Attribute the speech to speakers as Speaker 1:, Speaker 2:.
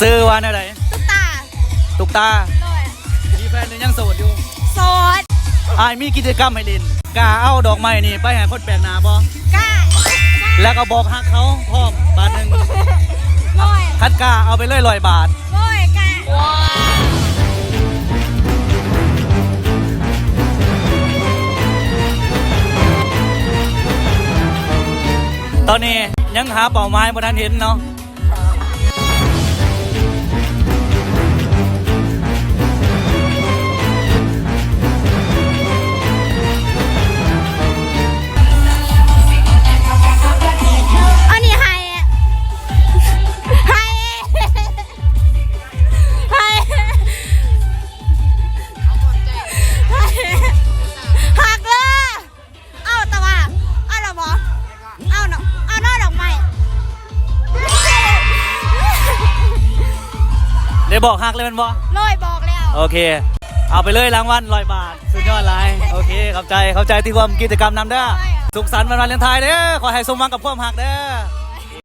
Speaker 1: ซื้อว่าอะไร
Speaker 2: ตุ๊กตา
Speaker 1: ตุกตา
Speaker 2: ด้วย
Speaker 1: มีแฟนหรือยังโสดอยู่
Speaker 2: โสด
Speaker 1: อายมีกิจกรรมให้เล่นกาเอาดอกไม้นี่ไปให้คนแปลกหน้าบ่
Speaker 2: กล้า
Speaker 1: แล้วก็บอกฮักเขาพร้อมบาทหนึ่ง
Speaker 2: ด้วย
Speaker 1: คัดกาเอาไปเลย100 บาท
Speaker 2: ด้วยกล้าว้า
Speaker 1: ตอนนี้ยังหาเป้าหมายบ่ทันเห็นเนาะ
Speaker 2: อันนี้ไฮไฮไฮหักเลยเอาแต่ว่าเอาหรอบอเอาเนาะเอาหน้าดอกไม้
Speaker 1: เดี๋ยวบอกฮักเลยแมันบ่
Speaker 2: ลอยบอกแล้ว
Speaker 1: โอเค เอาไปเลยรางวัล100 บาทสุดยอดหลายโอเคเข้าใจที่ร่วมกิจกรรมนำเด้อสุขสันต์วันวาเลนไทน์เด้อขอให้สมหวังกับความฮักเด้อ